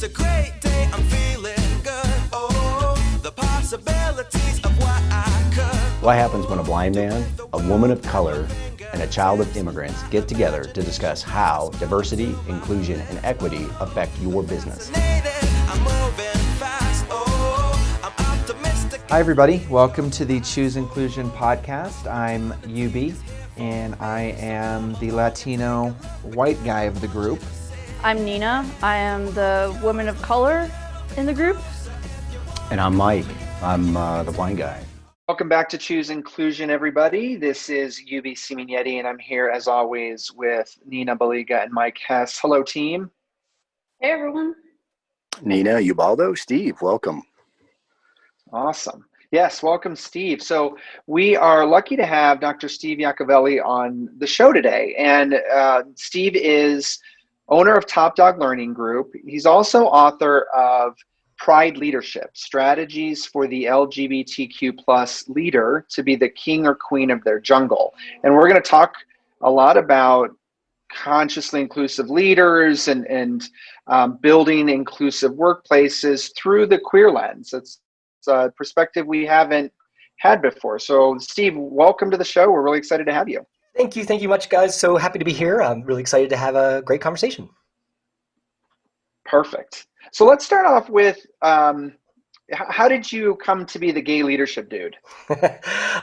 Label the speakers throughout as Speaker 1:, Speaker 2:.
Speaker 1: a great day, I'm feeling good. Oh, the possibilities of what I could.
Speaker 2: What happens when a blind man, a woman of color, and a child of immigrants get together to discuss how diversity, inclusion, and equity affect your business?
Speaker 1: I'm moving fast. Oh, I'm optimistic.
Speaker 3: Hi everybody, welcome to the Choose Inclusion podcast. I'm UB and I am the Latino white guy of the group.
Speaker 4: I'm Nina. I am the woman of color in the group.
Speaker 2: And I'm Mike. I'm the blind guy.
Speaker 5: Welcome back to Choose Inclusion, everybody. This is UB Simignetti, and I'm here as always with Nina Baliga and Mike Hess. Hello, team.
Speaker 4: Hey, everyone.
Speaker 6: Nina Ubaldo, Steve, welcome.
Speaker 5: Awesome. Yes, welcome, Steve. So we are lucky to have Dr. Steve Yacovelli on the show today. And Steve is owner of Top Dog Learning Group. He's also author of Pride Leadership, Strategies for the LGBTQ plus leader to be the king or queen of their jungle. And we're going to talk a lot about consciously inclusive leaders and building inclusive workplaces through the queer lens. It's a perspective we haven't had before. So Steve, welcome to the show. We're really excited to have you.
Speaker 7: Thank you much, guys. So happy to be here. I'm really excited to have a great conversation.
Speaker 5: Perfect. So let's start off with, how did you come to be the gay leadership dude?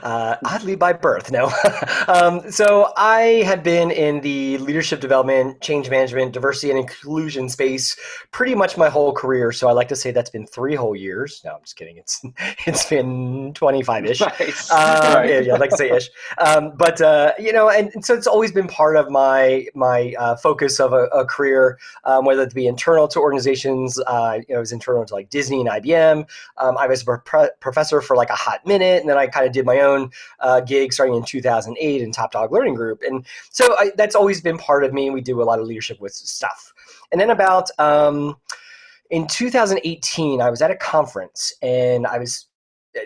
Speaker 7: Oddly by birth, no. So I have been in the leadership development, change management, diversity and inclusion space pretty much my whole career. So I like to say that's been 3 whole years. No, I'm just kidding. It's been 25-ish.
Speaker 5: Nice.
Speaker 7: Yeah, I'd like to say ish. But and so it's always been part of my focus of a career, whether it be internal to organizations. It was internal to like Disney and IBM. I was a professor for like a hot minute, and then I kind of did my own gig starting in 2008 in Top Dog Learning Group. And so that's always been part of me. We do a lot of leadership with stuff. And then about in 2018, I was at a conference, and I was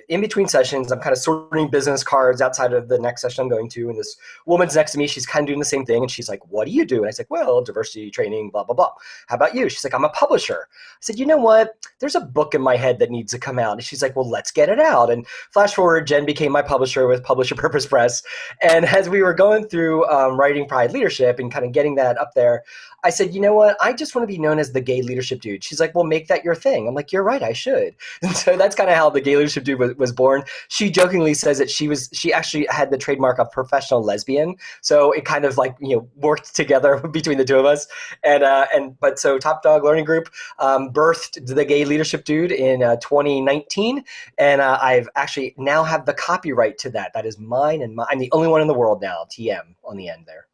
Speaker 7: in between sessions. I'm kind of sorting business cards outside of the next session I'm going to, and this woman's next to me. She's kind of doing the same thing, and she's like, "What do you do?" And I was like, "Well, diversity training, blah, blah, blah. How about you?" She's like, "I'm a publisher." I said, "You know what? There's a book in my head that needs to come out." And she's like, "Well, let's get it out." And flash forward, Jen became my publisher with Publisher Purpose Press. And as we were going through writing Pride Leadership and kind of getting that up there, I said, "You know what? I just want to be known as the gay leadership dude." She's like, "Well, make that your thing." I'm like, "You're right, I should." And so that's kind of how the gay leadership dude was born. She jokingly says that she actually had the trademark of professional lesbian. So it kind of like, worked together between the two of us. But so Top Dog Learning Group birthed the gay leadership dude in 2019. And I've actually now have the copyright to that. That is mine, and I'm the only one in the world now, TM on the end there.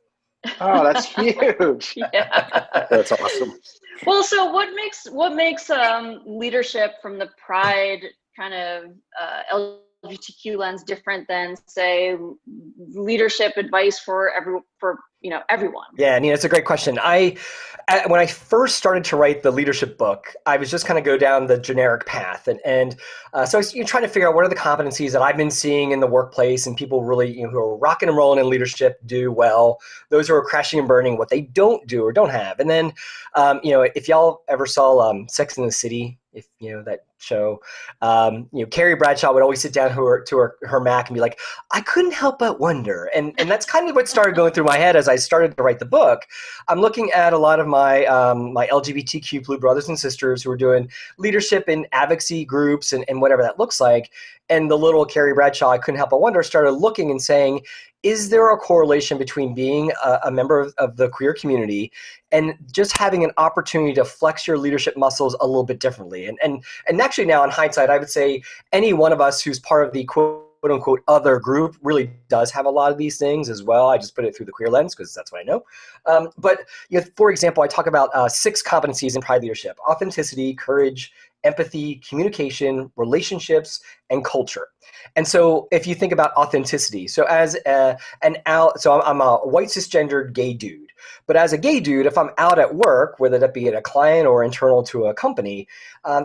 Speaker 5: Oh, that's huge.
Speaker 4: Yeah.
Speaker 6: That's awesome.
Speaker 4: Well, so what makes leadership from the Pride kind of LGBTQ lens different than, say, leadership advice for everyone?
Speaker 7: Yeah, Nina, it's a great question. When I first started to write the leadership book, I was just kind of go down the generic path. So I was trying to figure out what are the competencies that I've been seeing in the workplace and people really, who are rocking and rolling in leadership do well. Those who are crashing and burning, what they don't do or don't have. And then, if y'all ever saw Sex and the City, if that show, Carrie Bradshaw would always sit down to her Mac and be like, "I couldn't help but wonder." And that's kind of what started going through my head as I started to write the book. I'm looking at a lot of my my LGBTQ blue brothers and sisters who are doing leadership in advocacy groups and whatever that looks like. And the little Carrie Bradshaw, I couldn't help but wonder, started looking and saying, is there a correlation between being a member of the queer community and just having an opportunity to flex your leadership muscles a little bit differently? And actually now in hindsight, I would say any one of us who's part of the quote unquote other group really does have a lot of these things as well. I just put it through the queer lens because that's what I know. But for example, I talk about 6 competencies in Pride Leadership: authenticity, courage, empathy, communication, relationships, and culture. And so if you think about authenticity, so I'm a white cisgendered gay dude, but as a gay dude, if I'm out at work, whether that be at a client or internal to a company,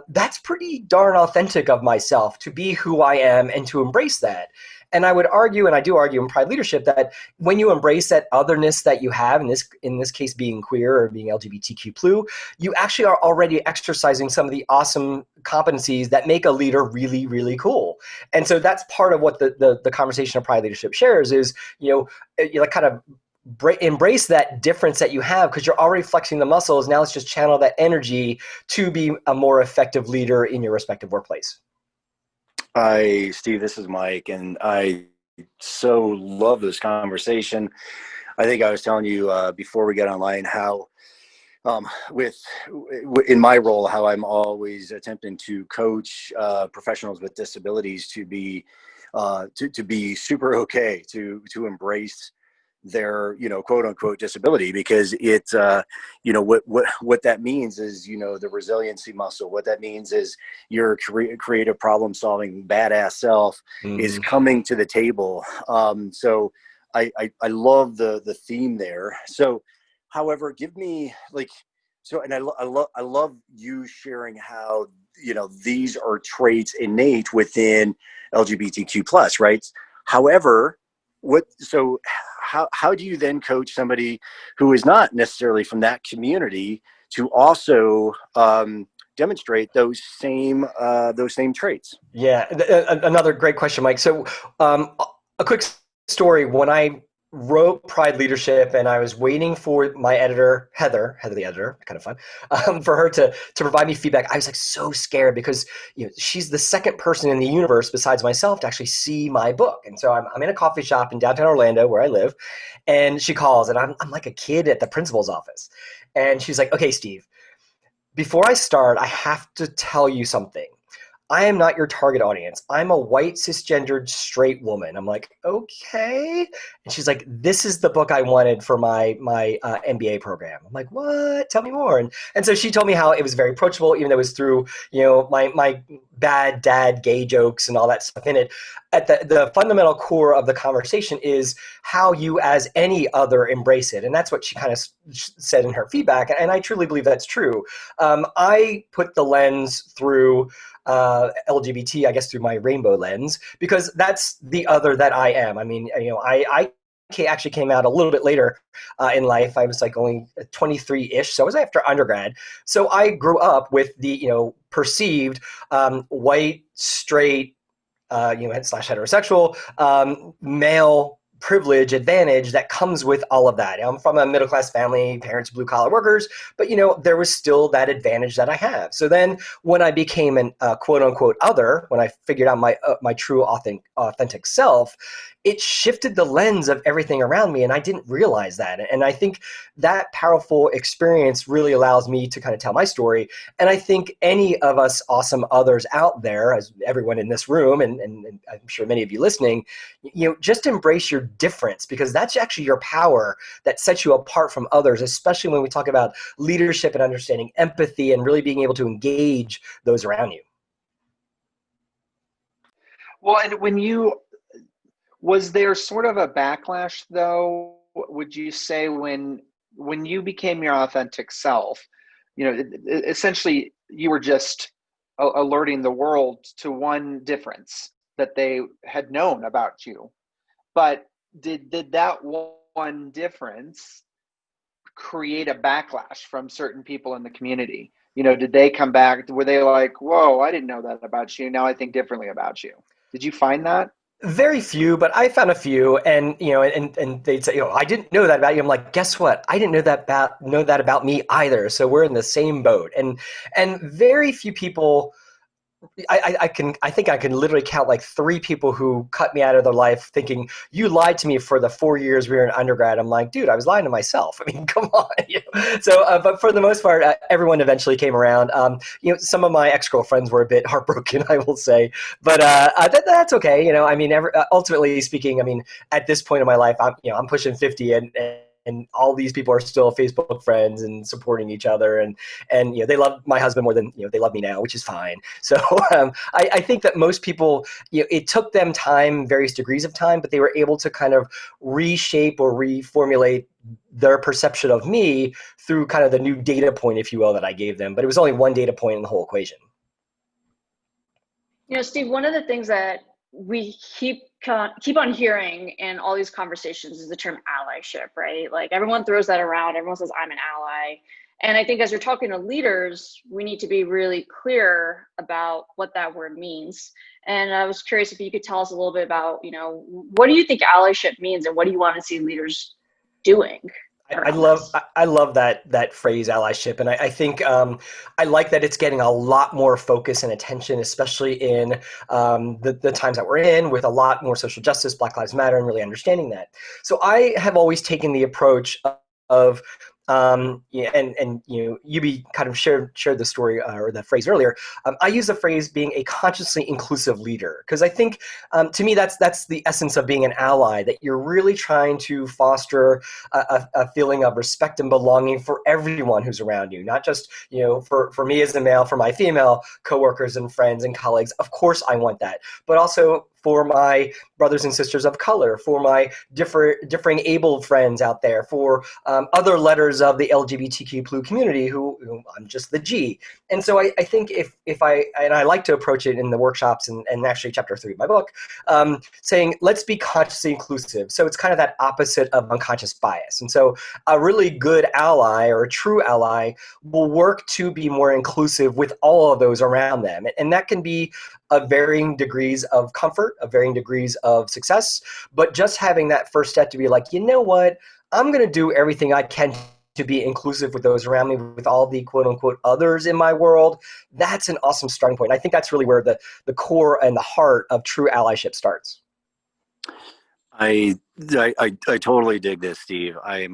Speaker 7: that's pretty darn authentic of myself to be who I am and to embrace that. And I would argue, and I do argue in Pride Leadership, that when you embrace that otherness that you have, in this case being queer or being LGBTQ+, you actually are already exercising some of the awesome competencies that make a leader really, really cool. And so that's part of what the conversation of Pride Leadership shares is, kind of embrace that difference that you have, because you're already flexing the muscles. Now let's just channel that energy to be a more effective leader in your respective workplace.
Speaker 6: Steve, this is Mike, and I so love this conversation. I think I was telling you before we got online how in my role, how I'm always attempting to coach professionals with disabilities to be super okay, to embrace their, quote unquote disability, because it's, what that means is, the resiliency muscle. What that means is your creative problem solving badass self is coming to the table. So I love the theme there. So, however, give me and I love you sharing how, these are traits innate within LGBTQ plus, right? However, how do you then coach somebody who is not necessarily from that community to also demonstrate those same traits?
Speaker 7: Yeah, another great question, Mike. So a quick story. When I wrote Pride Leadership and I was waiting for my editor, Heather the editor, kind of fun, for her to provide me feedback, I was like so scared because she's the second person in the universe besides myself to actually see my book. And so I'm in a coffee shop in downtown Orlando where I live, and she calls, and I'm like a kid at the principal's office. And she's like, "Okay, Steve, before I start, I have to tell you something. I am not your target audience. I'm a white, cisgendered, straight woman." I'm like, "Okay." And she's like, "This is the book I wanted for my MBA program." I'm like, "What? Tell me more." And so she told me how it was very approachable, even though it was through, my bad dad gay jokes and all that stuff in it. At the fundamental core of the conversation is how you, as any other, embrace it. And that's what she kind of said in her feedback. And I truly believe that's true. I put the lens through LGBT, I guess, through my rainbow lens, because that's the other that I am. I mean, I actually came out a little bit later in life. I was like only 23-ish, so I was after undergrad. So I grew up with the perceived white, straight, slash heterosexual male privilege advantage that comes with all of that. I'm from a middle-class family, parents blue collar workers, but there was still that advantage that I have. So then when I became an quote unquote other, when I figured out my true authentic self, it shifted the lens of everything around me, and I didn't realize that. And I think that powerful experience really allows me to kind of tell my story. And I think any of us awesome others out there, as everyone in this room, and I'm sure many of you listening, just embrace your difference, because that's actually your power that sets you apart from others, especially when we talk about leadership and understanding empathy and really being able to engage those around you.
Speaker 5: Well, and was there sort of a backlash, though, would you say, when you became your authentic self? Essentially you were just alerting the world to one difference that they had known about you. But did that one difference create a backlash from certain people in the community? Did they come back? Were they like, "Whoa, I didn't know that about you. Now I think differently about you"? Did you find that?
Speaker 7: Very few, but I found a few, and and they'd say, "I didn't know that about you." I'm like, "Guess what? I didn't know that about me either." So we're in the same boat, and very few people. I think I can literally count like 3 people who cut me out of their life thinking, "You lied to me for the 4 years we were in undergrad." I'm like, dude, I was lying to myself. I mean, come on. So, but for the most part, everyone eventually came around. Some of my ex-girlfriends were a bit heartbroken, I will say, but that's okay. I mean, ultimately speaking, I mean, at this point in my life, I'm pushing 50, and all these people are still Facebook friends and supporting each other, and they love my husband more than they love me now, which is fine. So I think that most people, it took them time, various degrees of time, but they were able to kind of reshape or reformulate their perception of me through kind of the new data point, if you will, that I gave them. But it was only one data point in the whole equation.
Speaker 4: Steve, one of the things that we keep on hearing in all these conversations is the term allyship, right? Like everyone throws that around. Everyone says, I'm an ally. And I think as you're talking to leaders, we need to be really clear about what that word means. And I was curious if you could tell us a little bit about, what do you think allyship means and what do you want to see leaders doing?
Speaker 7: I love that phrase allyship, and I think I like that it's getting a lot more focus and attention, especially in the times that we're in, with a lot more social justice, Black Lives Matter, and really understanding that. So I have always taken the approach of yeah, and Yubi kind of shared the story or the phrase earlier. I use the phrase being a consciously inclusive leader because I think to me that's the essence of being an ally. That you're really trying to foster a feeling of respect and belonging for everyone who's around you, not just for me as a male, for my female coworkers and friends and colleagues. Of course, I want that, but also for my brothers and sisters of color, for my differing abled friends out there, for other letters of the LGBTQ+ community who I'm just the G. And so I think if I like to approach it in the workshops and actually chapter 3 of my book, saying let's be consciously inclusive. So it's kind of that opposite of unconscious bias. And so a really good ally or a true ally will work to be more inclusive with all of those around them. And that can be of varying degrees of comfort, of varying degrees of success, but just having that first step to be like, you know what, I'm going to do everything I can to be inclusive with those around me, with all the quote unquote others in my world. That's an awesome starting point. I think that's really where the core and the heart of true allyship starts.
Speaker 6: I totally dig this, Steve. I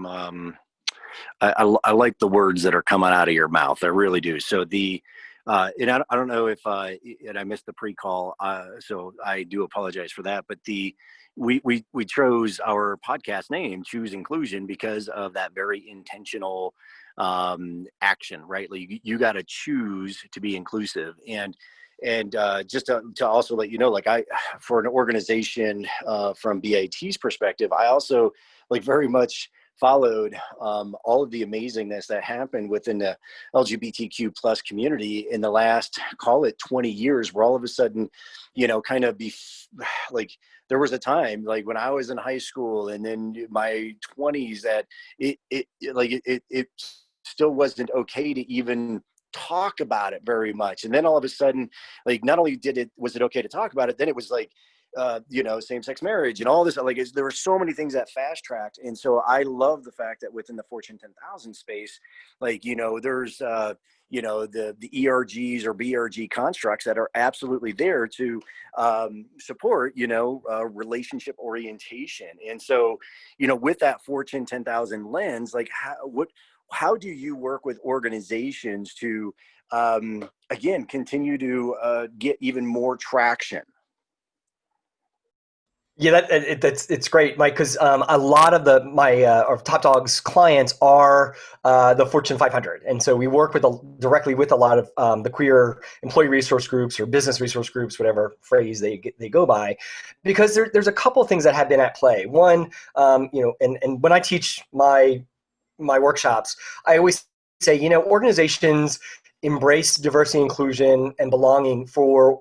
Speaker 6: like the words that are coming out of your mouth. I really do. So and I don't know if and I missed the pre-call, so I do apologize for that. But we chose our podcast name, Choose Inclusion, because of that very intentional action, right? Like you got to choose to be inclusive, and just to also let you know, like for an organization from BAT's perspective, I also very much followed all of the amazingness that happened within the LGBTQ+ community in the last, call it 20 years, where all of a sudden, kind of there was a time like when I was in high school and then my 20s that it still wasn't okay to even talk about it very much. And then all of a sudden, not only was it okay to talk about it, then it was same-sex marriage and all this, there were so many things that fast tracked. And so I love the fact that within the Fortune 10,000 space, there's the ERGs or BRG constructs that are absolutely there to support, relationship orientation. And so, with that Fortune 10,000 lens, how do you work with organizations to, again, continue to get even more traction?
Speaker 7: Yeah, it's great, Mike, because a lot of my Top Dog's clients are the Fortune 500, and so we work directly with a lot of the queer employee resource groups or business resource groups, whatever phrase they go by, because there's a couple of things that have been at play. One, and when I teach my workshops, I always say, organizations embrace diversity, inclusion, and belonging for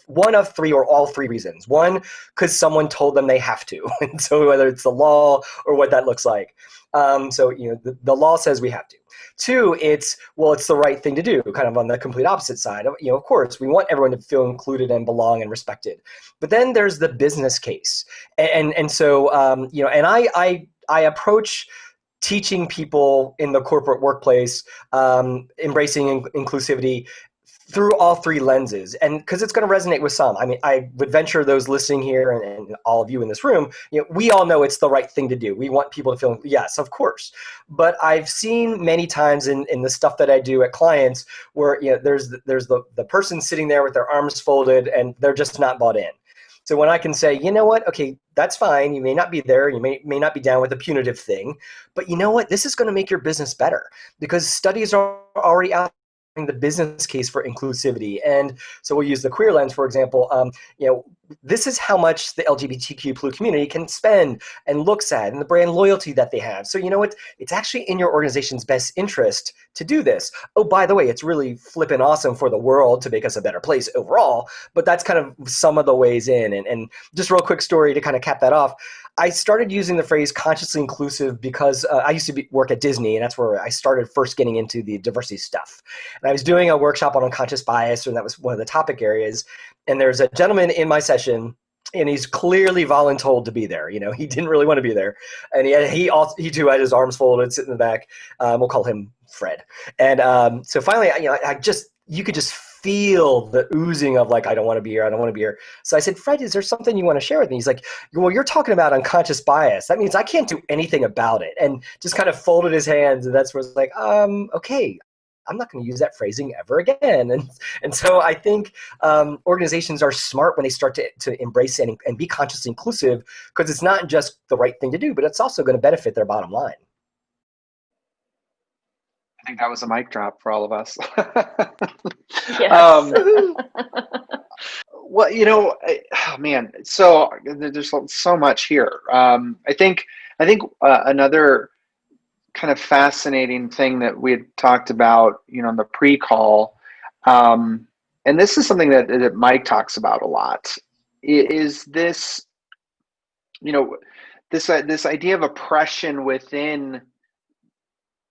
Speaker 7: one of three or all three reasons. One, because someone told them they have to. And so whether it's the law or what that looks like. The law says we have to. Two, it's the right thing to do, kind of on the complete opposite side. Of course, we want everyone to feel included and belong and respected. But then there's the business case. And so, and I approach teaching people in the corporate workplace, embracing inclusivity through all three lenses, and because it's going to resonate with some. I mean, I would venture those listening here and all of you in this room, we all know it's the right thing to do. We want people to feel, yes, of course. But I've seen many times in the stuff that I do at clients where there's the person sitting there with their arms folded and they're just not bought in. So when I can say, you know what, okay, that's fine. You may not be there. You may not be down with the punitive thing, but you know what? This is going to make your business better because studies are already out the business case for inclusivity. And so we'll use the queer lens, for example. This is how much the LGBTQ community can spend and looks at, and the brand loyalty that they have. So you know what? It's actually in your organization's best interest to do this. Oh, by the way, it's really flippin' awesome for the world to make us a better place overall. But that's kind of some of the ways in. And just real quick story to kind of cap that off. I started using the phrase consciously inclusive because I used to work at Disney, and that's where I started first getting into the diversity stuff. And I was doing a workshop on unconscious bias, and that was one of the topic areas. And there's a gentleman in my session, and he's clearly voluntold to be there. You know, he didn't really want to be there, and he too had his arms folded, sitting in the back. We'll call him Fred. And so finally, you could just feel the oozing of like, I don't want to be here. I don't want to be here. So I said, Fred, is there something you want to share with me? He's like, well, you're talking about unconscious bias. That means I can't do anything about it. And just kind of folded his hands. And that's where it's like, okay, I'm not going to use that phrasing ever again. And so I think organizations are smart when they start to embrace and be consciously inclusive, because it's not just the right thing to do, but it's also going to benefit their bottom line.
Speaker 5: I think that was a mic drop for all of us.
Speaker 4: Yes.
Speaker 5: Well, man, so there's so much here. I think another kind of fascinating thing that we had talked about, in the pre-call, and this is something that Mike talks about a lot, is this, this idea of oppression within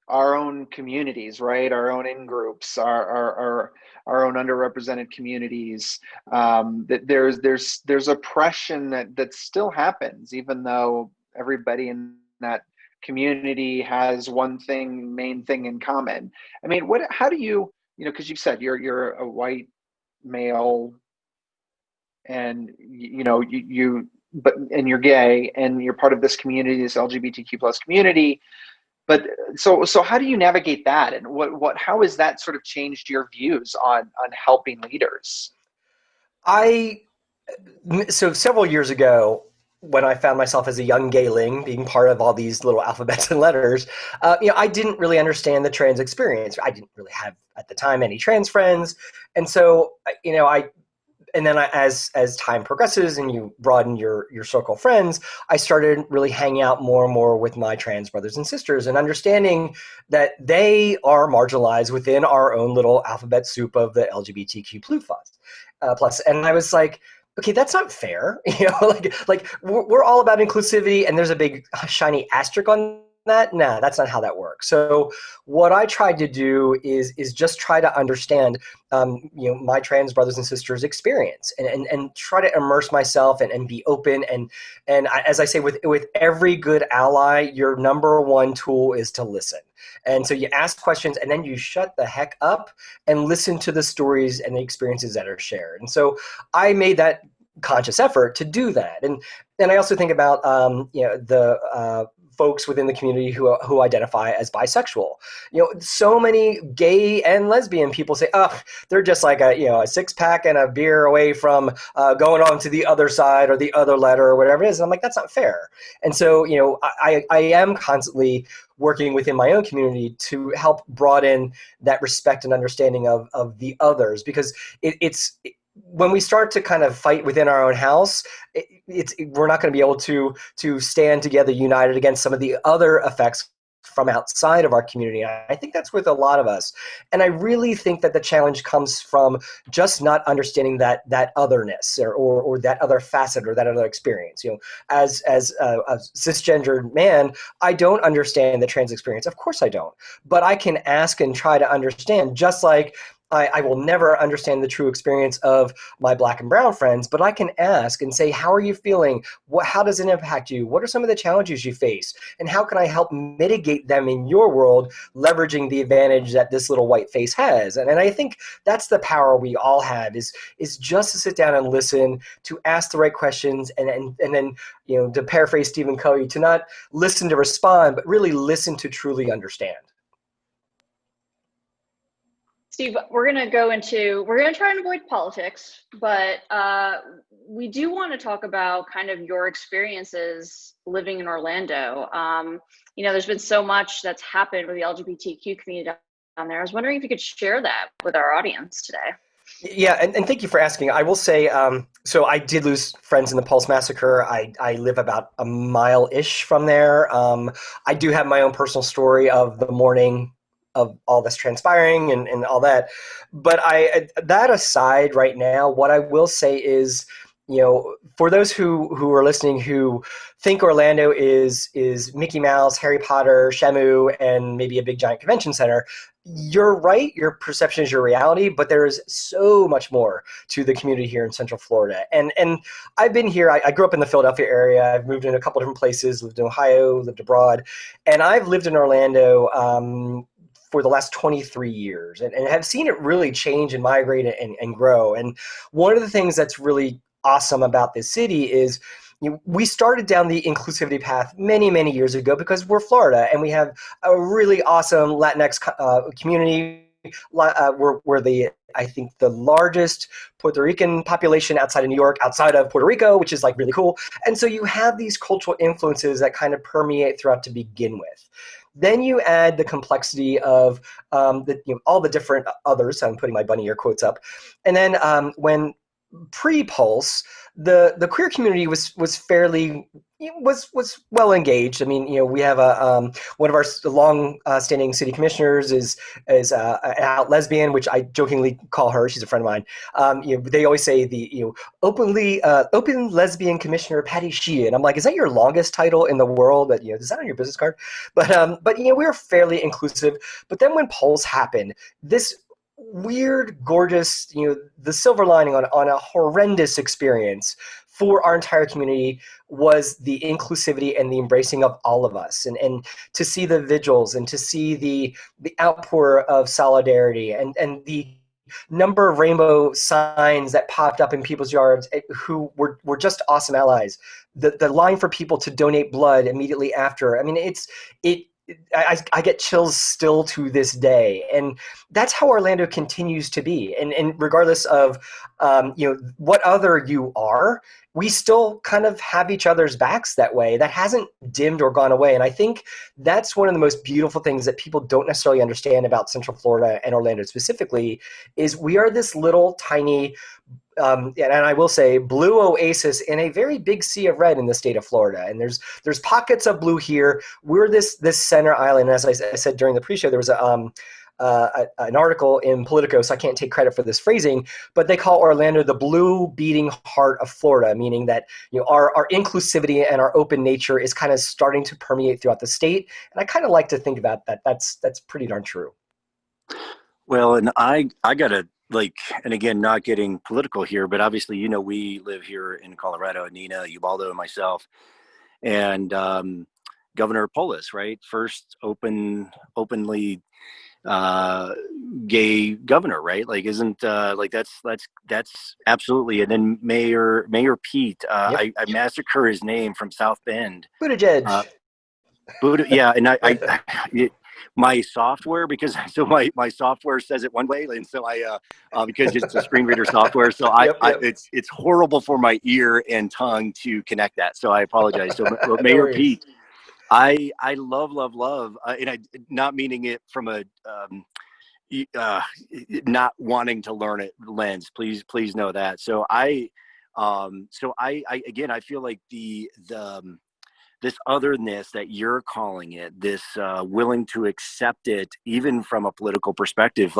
Speaker 5: our own communities, right? Our own in-groups, our own underrepresented communities. That there's oppression that still happens, even though everybody in that community has one main thing in common. I mean, how do you, because you said you're a white male, and and you're gay, and you're part of this community, this LGBTQ plus community. But so how do you navigate that, and how has that sort of changed your views on helping leaders?
Speaker 7: So several years ago, when I found myself as a young gayling being part of all these little alphabets and letters, I didn't really understand the trans experience. I didn't really have at the time any trans friends, and so as time progresses and you broaden your circle of friends, I started really hanging out more and more with my trans brothers and sisters and understanding that they are marginalized within our own little alphabet soup of the LGBTQ plus. And I was like, okay, that's not fair. Like we're all about inclusivity, and there's a big shiny asterisk on that. Nah, that's not how that works. So what I tried to do is just try to understand, my trans brothers and sisters' experience, and try to immerse myself and be open. And as I say, with every good ally, your number one tool is to listen. And so you ask questions, and then you shut the heck up and listen to the stories and the experiences that are shared. And so I made that conscious effort to do that. And I also think about, the folks within the community who identify as bisexual. So many gay and lesbian people say, oh, they're just like a six-pack and a beer away from going on to the other side or the other letter or whatever it is. And I'm like, that's not fair. And so, I am constantly working within my own community to help broaden that respect and understanding of the others, because it's when we start to kind of fight within our own house, we're not going to be able to stand together united against some of the other effects from outside of our community. I think that's with a lot of us. And I really think that the challenge comes from just not understanding that otherness or that other facet or that other experience. As a cisgendered man, I don't understand the trans experience. Of course I don't. But I can ask and try to understand, just like I will never understand the true experience of my Black and brown friends, but I can ask and say, how are you feeling? How does it impact you? What are some of the challenges you face? And how can I help mitigate them in your world, leveraging the advantage that this little white face has? And I think that's the power we all have, is just to sit down and listen, to ask the right questions, and then, to paraphrase Stephen Covey, to not listen to respond, but really listen to truly understand.
Speaker 4: Steve, we're going to try and avoid politics, but we do want to talk about kind of your experiences living in Orlando. There's been so much that's happened with the LGBTQ community there. I was wondering if you could share that with our audience today.
Speaker 7: Yeah, and thank you for asking. I will say, so I did lose friends in the Pulse Massacre. I live about a mile-ish from there. I do have my own personal story of the morning of all this transpiring and all that. But that aside, right now, what I will say is, for those who are listening who think Orlando is Mickey Mouse, Harry Potter, Shamu, and maybe a big giant convention center, you're right. Your perception is your reality, but there is so much more to the community here in Central Florida. And I've been here. I grew up in the Philadelphia area. I've moved in a couple different places. Lived in Ohio. Lived abroad, and I've lived in Orlando for the last 23 years, and have seen it really change and migrate and grow. And one of the things that's really awesome about this city is, we started down the inclusivity path many, many years ago because we're Florida and we have a really awesome Latinx community. We're I think the largest Puerto Rican population outside of New York, outside of Puerto Rico, which is like really cool. And so you have these cultural influences that kind of permeate throughout to begin with. Then you add the complexity of all the different others. I'm putting my bunny ear quotes up. And then when pre-Pulse, the queer community was fairly was well engaged. I mean, we have one of our long standing city commissioners is an out lesbian, which I jokingly call her. She's a friend of mine. They always say the open lesbian commissioner Patty Sheehan. I'm like, is that your longest title in the world? That is that on your business card? But we were fairly inclusive. But then when Pulse happened, this weird, gorgeous, the silver lining on a horrendous experience for our entire community was the inclusivity and the embracing of all of us, and to see the vigils and to see the outpour of solidarity and the number of rainbow signs that popped up in people's yards who were just awesome allies. The line for people to donate blood immediately after. I mean, I get chills still to this day, and that's how Orlando continues to be. And regardless of what other you are, we still kind of have each other's backs that way. That hasn't dimmed or gone away. And I think that's one of the most beautiful things that people don't necessarily understand about Central Florida and Orlando specifically, is we are this little tiny and I will say blue oasis in a very big sea of red in the state of Florida. And there's pockets of blue here. We're this center island. As I said during the pre-show, there was an article in Politico, so I can't take credit for this phrasing, but they call Orlando the blue beating heart of Florida, meaning that our inclusivity and our open nature is kind of starting to permeate throughout the state. And I kind of like to think about that. That's pretty darn true.
Speaker 6: Well, and I gotta, and again, not getting political here, but obviously, we live here in Colorado, Nina, Ubaldo, and myself, and Governor Polis, right? First openly gay governor, right? Isn't that's absolutely. And then Mayor Pete,
Speaker 7: Yep.
Speaker 6: I massacre his name from South Bend.
Speaker 7: Buttigieg.
Speaker 6: Yeah, and my software, because my software says it one way, and so I because it's a screen reader software, so
Speaker 7: Yep.
Speaker 6: it's horrible for my ear and tongue to connect that, so I apologize. So
Speaker 7: No
Speaker 6: Mayor
Speaker 7: worries.
Speaker 6: Pete, I love, and I not meaning it from a not wanting to learn it lens. Please know that. So I again, I feel like the this otherness that you're calling it, this willing to accept it, even from a political perspective,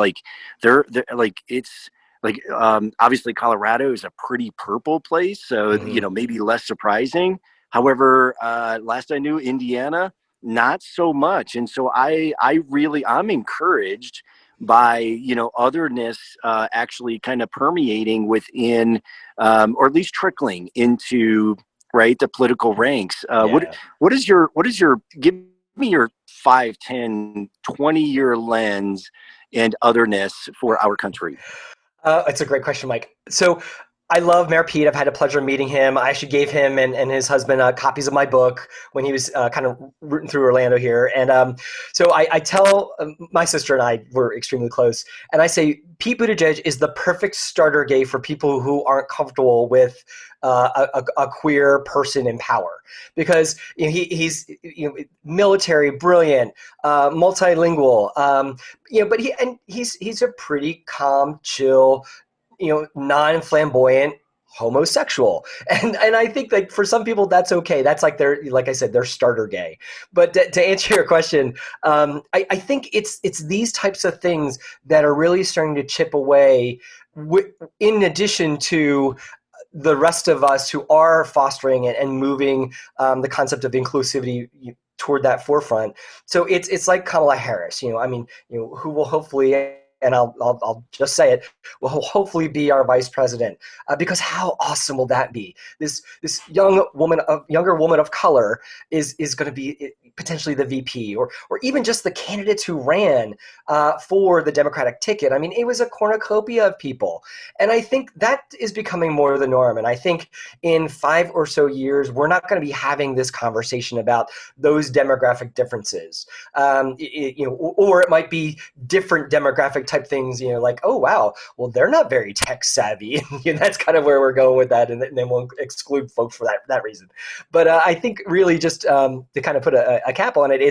Speaker 6: they're it's obviously Colorado is a pretty purple place, so maybe less surprising. However, last I knew, Indiana, not so much, and so I'm encouraged by otherness actually kind of permeating within, or at least trickling into, right, the political ranks. What is your give me your 5, 10, 20-year lens and otherness for our country?
Speaker 7: It's a great question, Mike. So I love Mayor Pete. I've had the pleasure of meeting him. I actually gave him and his husband copies of my book when he was kind of rooting through Orlando here. And so I tell my sister and I were extremely close. And I say Pete Buttigieg is the perfect starter gay for people who aren't comfortable with a queer person in power, because he's military, brilliant, multilingual, but he's a pretty calm, chill, non-flamboyant homosexual. And I think like for some people that's okay. That's like like I said, they're starter gay. But to answer your question, I think it's these types of things that are really starting to chip away in addition to the rest of us who are fostering it and moving the concept of inclusivity toward that forefront. So it's like Kamala Harris, who will hopefully, and I'll just say it, will hopefully be our vice president, because how awesome will that be? This younger woman of color is going to be potentially the VP, or even just the candidates who ran for the Democratic ticket. I mean, it was a cornucopia of people, and I think that is becoming more the norm. And I think in 5 or so years, we're not going to be having this conversation about those demographic differences, or it might be different demographic type things, like, oh wow, well they're not very tech savvy. That's kind of where we're going with that, and then we'll exclude folks for that reason. But I think really just to kind of put a cap on it,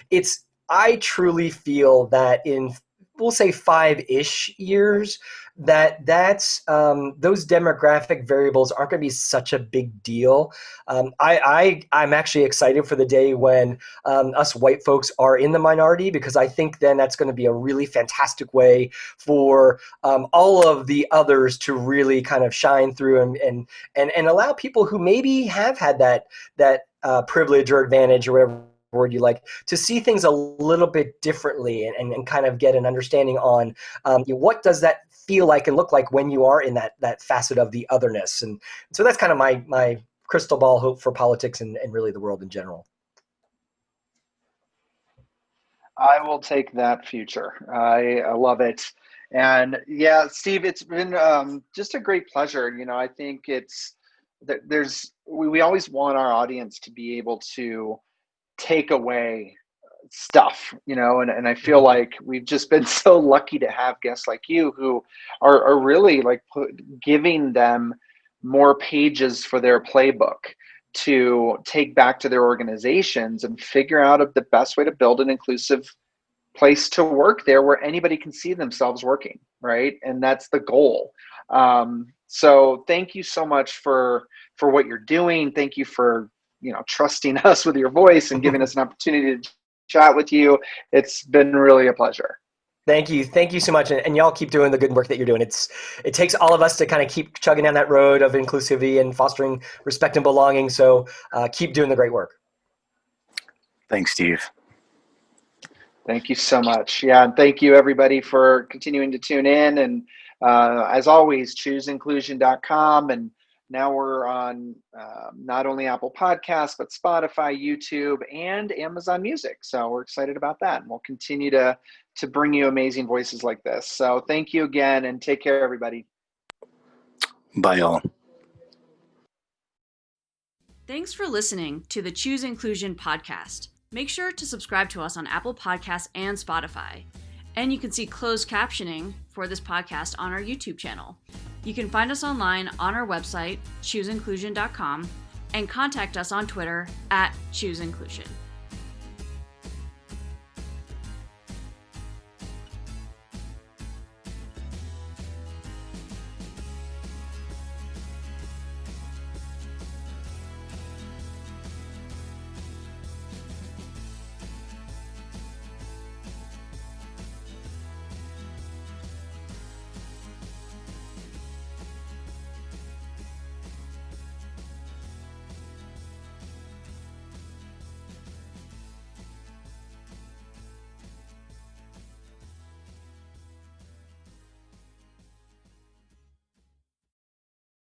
Speaker 7: it's I truly feel that in, we'll say 5-ish years, that's those demographic variables aren't going to be such a big deal. I'm actually excited for the day when us white folks are in the minority, because I think then that's going to be a really fantastic way for all of the others to really kind of shine through and allow people who maybe have had that privilege or advantage or whatever word you like, to see things a little bit differently and kind of get an understanding on what does that feel like and look like when you are in that facet of the otherness. And so that's kind of my crystal ball hope for politics and really the world in general.
Speaker 5: I will take that future. I love it. And yeah, Steve, it's been just a great pleasure. I think we always want our audience to be able to take away stuff, and I feel like we've just been so lucky to have guests like you who are really like giving them more pages for their playbook to take back to their organizations and figure out the best way to build an inclusive place to work there where anybody can see themselves working, right? And that's the goal. So thank you so much for what you're doing. Thank you for trusting us with your voice and giving us an opportunity to chat with you. It's been really a pleasure.
Speaker 7: Thank you so much, and y'all keep doing the good work that you're doing. It takes all of us to kind of keep chugging down that road of inclusivity and fostering respect and belonging. So keep doing the great work.
Speaker 6: Thanks, Steve.
Speaker 5: Thank you so much. Yeah, and thank you everybody for continuing to tune in. And as always, chooseinclusion.com. And now we're on not only Apple Podcasts, but Spotify, YouTube, and Amazon Music. So we're excited about that. And we'll continue to bring you amazing voices like this. So thank you again, and take care, everybody.
Speaker 6: Bye, all.
Speaker 8: Thanks for listening to the Choose Inclusion podcast. Make sure to subscribe to us on Apple Podcasts and Spotify. And you can see closed captioning for this podcast on our YouTube channel. You can find us online on our website, chooseinclusion.com, and contact us on Twitter @chooseinclusion.